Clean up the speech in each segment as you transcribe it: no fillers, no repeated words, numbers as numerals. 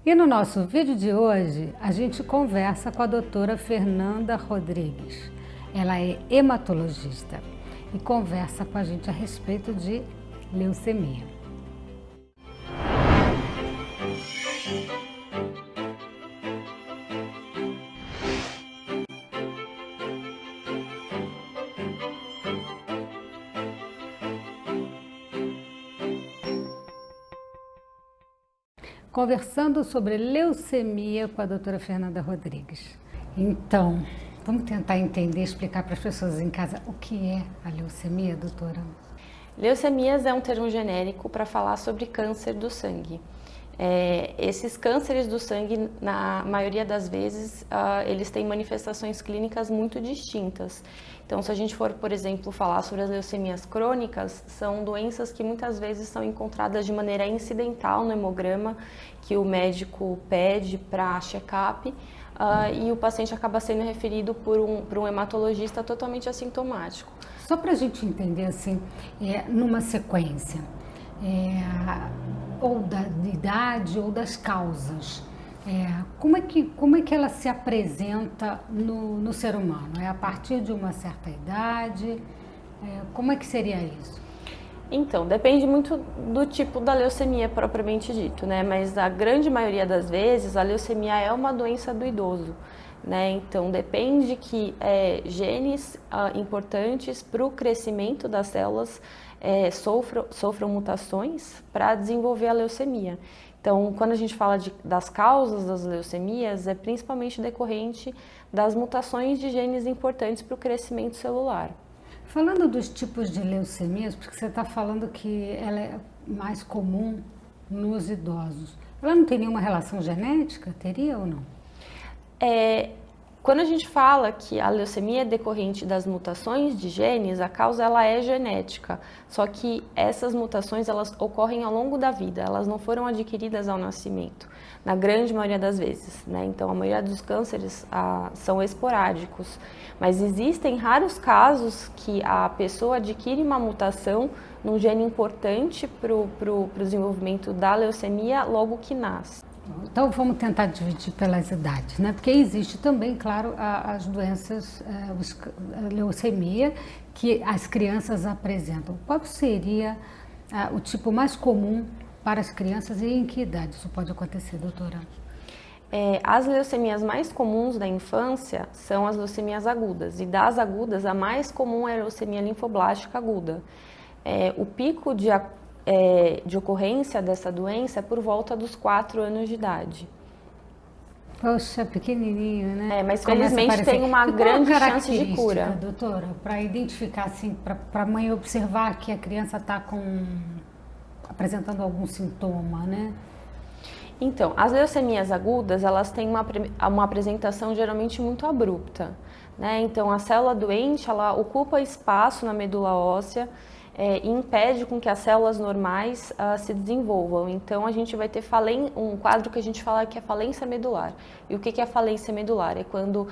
E no nosso vídeo de hoje, a gente conversa com a doutora Fernanda Rodrigues. Ela é hematologista e conversa com a gente a respeito de leucemia. Conversando sobre leucemia com a doutora Fernanda Rodrigues. Então, vamos tentar entender, explicar para as pessoas em casa o que é a leucemia, doutora? Leucemias é um termo genérico para falar sobre câncer do sangue. Esses cânceres do sangue, na maioria das vezes, eles têm manifestações clínicas muito distintas. Então, se a gente for, por exemplo, falar sobre as leucemias crônicas, são doenças que muitas vezes são encontradas de maneira incidental no hemograma, que o médico pede para check-up, e o paciente acaba sendo referido por um hematologista totalmente assintomático. Só para a gente entender, assim, numa sequência, ou da idade ou das causas, como é que ela se apresenta no ser humano? É a partir de uma certa idade? Como é que seria isso? Então, depende muito do tipo da leucemia propriamente dito, né? Mas a grande maioria das vezes a leucemia é uma doença do idoso, né? Então, depende que genes importantes para o crescimento das células sofram mutações para desenvolver a leucemia. Então, quando a gente fala das causas das leucemias, é principalmente decorrente das mutações de genes importantes para o crescimento celular. Falando dos tipos de leucemias, porque você está falando que ela é mais comum nos idosos, ela não tem nenhuma relação genética? Teria ou não? Quando a gente fala que a leucemia é decorrente das mutações de genes, a causa ela é genética, só que essas mutações elas ocorrem ao longo da vida, elas não foram adquiridas ao nascimento, na grande maioria das vezes, né? Então a maioria dos cânceres são esporádicos, mas existem raros casos que a pessoa adquire uma mutação num gene importante para o desenvolvimento da leucemia logo que nasce. Então vamos tentar dividir pelas idades, né? Porque existe também, claro, as doenças, a leucemia que as crianças apresentam. Qual seria o tipo mais comum para as crianças e em que idade isso pode acontecer, doutora? As leucemias mais comuns da infância são as leucemias agudas, e das agudas a mais comum é a leucemia linfoblástica aguda. O pico de ocorrência dessa doença é por volta dos 4 anos de idade. Poxa, pequenininho, né? Mas felizmente tem uma grande chance de cura. Doutora, para identificar, assim, para a mãe observar que a criança está apresentando algum sintoma, né? Então, as leucemias agudas, elas têm uma apresentação geralmente muito abrupta, né? Então, a célula doente, ela ocupa espaço na medula óssea, e impede com que as células normais se desenvolvam. Então, a gente vai ter um quadro que a gente fala que é falência medular. E o que é falência medular? É quando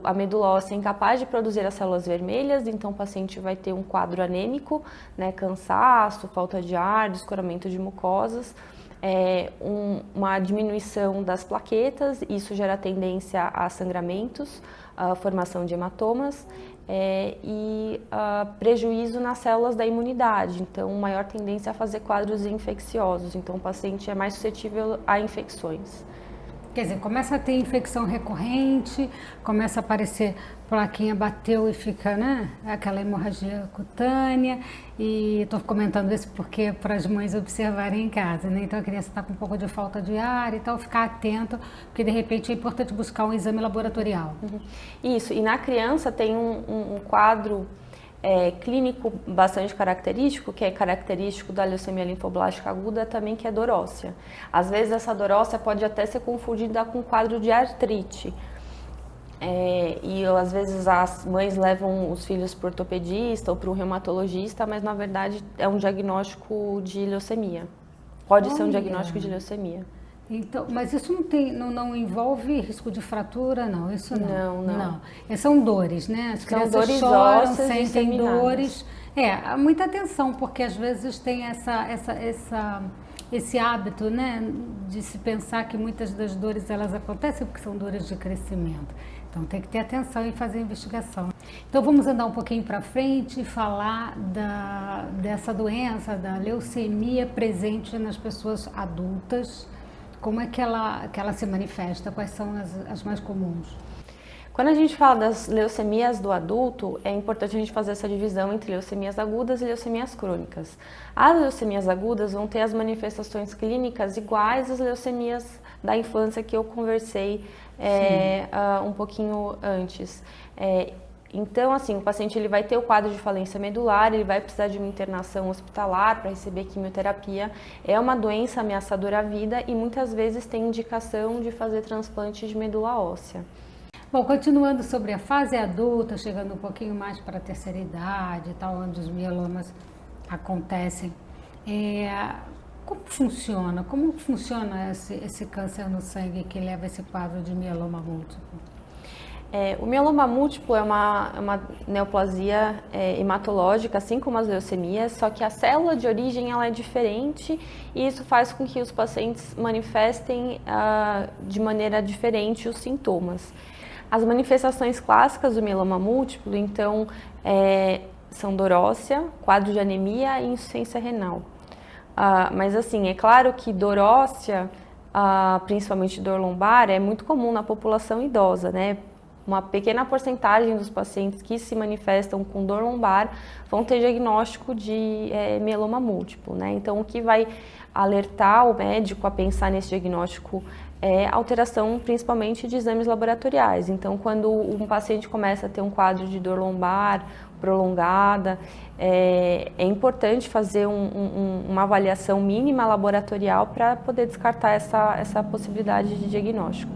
a medula óssea é incapaz de produzir as células vermelhas, então o paciente vai ter um quadro anêmico, né, cansaço, falta de ar, descoramento de mucosas, uma diminuição das plaquetas, isso gera tendência a sangramentos, a formação de hematomas, e prejuízo nas células da imunidade, então maior tendência a fazer quadros infecciosos, então o paciente é mais suscetível a infecções. Quer dizer, começa a ter infecção recorrente, começa a aparecer plaquinha, bateu e fica, né, aquela hemorragia cutânea, e estou comentando isso porque para as mães observarem em casa, né, então a criança está com um pouco de falta de ar e tal, ficar atento, porque de repente é importante buscar um exame laboratorial. Isso, e na criança tem um quadro clínico bastante característico, que é característico da leucemia linfoblástica aguda também, que é dorócia. Às vezes essa dorócia pode até ser confundida com quadro de artrite. E às vezes as mães levam os filhos para o ortopedista ou para o reumatologista, mas na verdade é um diagnóstico de leucemia. Pode ser um diagnóstico de leucemia. Então, mas isso não envolve risco de fratura, não? Isso não. Não. São dores, né? As crianças dores choram, ósseas sentem dores. Muita atenção, porque às vezes tem essa esse hábito, né, de se pensar que muitas das dores elas acontecem porque são dores de crescimento. Então tem que ter atenção e fazer a investigação. Então vamos andar um pouquinho para frente e falar dessa doença, da leucemia presente nas pessoas adultas. Como é que ela se manifesta? Quais são as mais comuns? Quando a gente fala das leucemias do adulto, é importante a gente fazer essa divisão entre leucemias agudas e leucemias crônicas. As leucemias agudas vão ter as manifestações clínicas iguais às leucemias da infância que eu conversei um pouquinho antes. Então, assim, o paciente ele vai ter o quadro de falência medular, ele vai precisar de uma internação hospitalar para receber quimioterapia. É uma doença ameaçadora à vida e muitas vezes tem indicação de fazer transplante de medula óssea. Bom, continuando sobre a fase adulta, chegando um pouquinho mais para a terceira idade, tal, onde os mielomas acontecem, como funciona? Como funciona esse câncer no sangue que leva esse quadro de mieloma múltiplo? O mieloma múltiplo é uma neoplasia hematológica, assim como as leucemias, só que a célula de origem ela é diferente e isso faz com que os pacientes manifestem de maneira diferente os sintomas. As manifestações clássicas do mieloma múltiplo, então, são dorócia, quadro de anemia e insuficiência renal. Mas assim, é claro que dorócia, principalmente dor lombar, é muito comum na população idosa, né? Uma pequena porcentagem dos pacientes que se manifestam com dor lombar vão ter diagnóstico de mieloma múltiplo, né? Então, o que vai alertar o médico a pensar nesse diagnóstico é alteração principalmente de exames laboratoriais. Então, quando um paciente começa a ter um quadro de dor lombar prolongada, é importante fazer uma avaliação mínima laboratorial para poder descartar essa possibilidade de diagnóstico.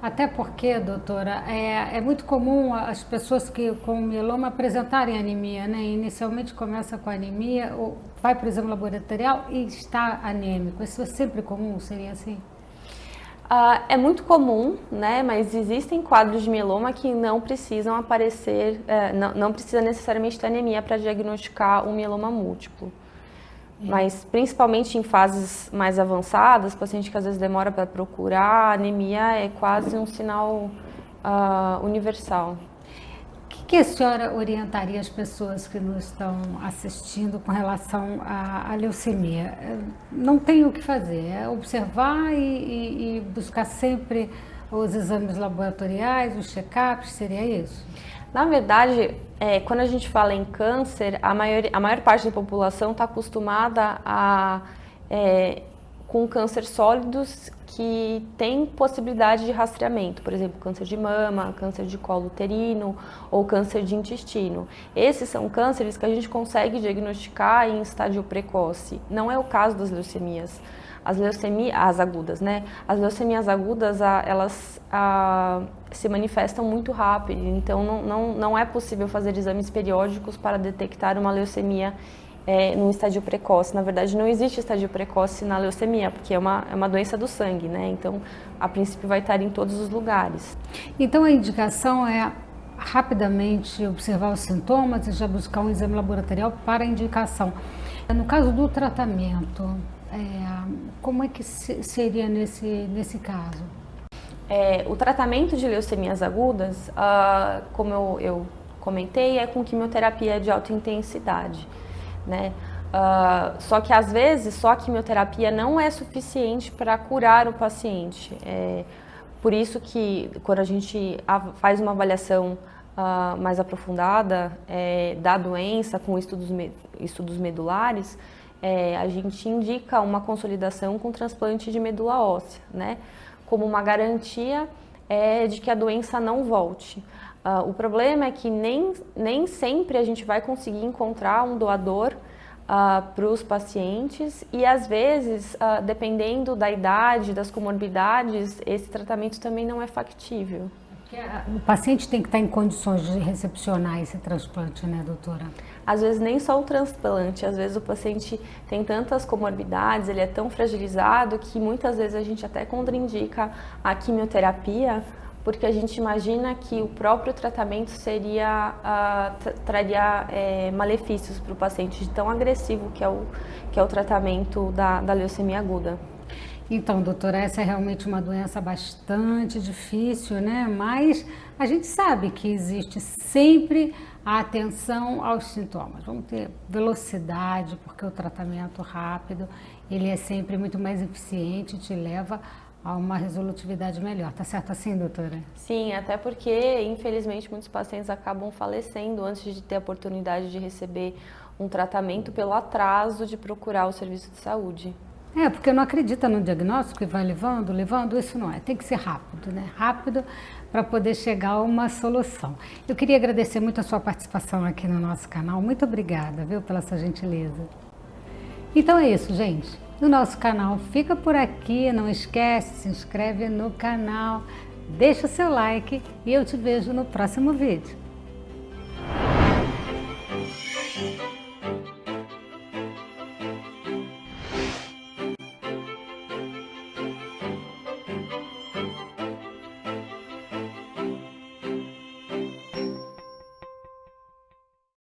Até porque, doutora, é muito comum as pessoas que com mieloma apresentarem anemia, né? Inicialmente começa com anemia, ou vai para o exame laboratorial e está anêmico. Isso é sempre comum, seria assim? É muito comum, né? Mas existem quadros de mieloma que não precisam aparecer, não precisa necessariamente ter anemia para diagnosticar um mieloma múltiplo. Mas principalmente em fases mais avançadas, paciente que às vezes demora para procurar, a anemia é quase um sinal universal. O que a senhora orientaria as pessoas que nos estão assistindo com relação à leucemia? Não tem o que fazer, é observar e buscar sempre os exames laboratoriais, os check-ups, seria isso? Na verdade, quando a gente fala em câncer, a maior parte da população está acostumada com câncer sólidos que tem possibilidade de rastreamento, por exemplo, câncer de mama, câncer de colo uterino ou câncer de intestino. Esses são cânceres que a gente consegue diagnosticar em estágio precoce. Não é o caso das leucemias. As agudas, né? As leucemias agudas, elas se manifestam muito rápido, então não é possível fazer exames periódicos para detectar uma leucemia num estágio precoce. Na verdade, não existe estágio precoce na leucemia, porque é uma doença do sangue, né? Então, a princípio vai estar em todos os lugares. Então, a indicação é rapidamente observar os sintomas e já buscar um exame laboratorial para indicação. No caso do tratamento, como é que seria nesse caso? O tratamento de leucemias agudas, como eu comentei, é com quimioterapia de alta intensidade, né? Só que às vezes só a quimioterapia não é suficiente para curar o paciente. Por isso que quando a gente faz uma avaliação mais aprofundada da doença com estudos medulares, a gente indica uma consolidação com transplante de medula óssea, né? Como uma garantia de que a doença não volte. O problema é que nem sempre a gente vai conseguir encontrar um doador para os pacientes e às vezes, dependendo da idade, das comorbidades, esse tratamento também não é factível. O paciente tem que estar em condições de recepcionar esse transplante, né, doutora? Às vezes nem só o transplante, às vezes o paciente tem tantas comorbidades, ele é tão fragilizado que muitas vezes a gente até contraindica a quimioterapia porque a gente imagina que o próprio tratamento traria malefícios para o paciente, de tão agressivo que é o tratamento da leucemia aguda. Então, doutora, essa é realmente uma doença bastante difícil, né? Mas a gente sabe que existe sempre a atenção aos sintomas. Vamos ter velocidade, porque o tratamento rápido, ele é sempre muito mais eficiente e te leva a uma resolutividade melhor. Tá certo assim, doutora? Sim, até porque, infelizmente, muitos pacientes acabam falecendo antes de ter a oportunidade de receber um tratamento pelo atraso de procurar o serviço de saúde. Porque não acredita no diagnóstico e vai levando, isso não é. Tem que ser rápido, né? Rápido para poder chegar a uma solução. Eu queria agradecer muito a sua participação aqui no nosso canal. Muito obrigada, viu, pela sua gentileza. Então é isso, gente. O nosso canal fica por aqui. Não esquece, se inscreve no canal, deixa o seu like e eu te vejo no próximo vídeo.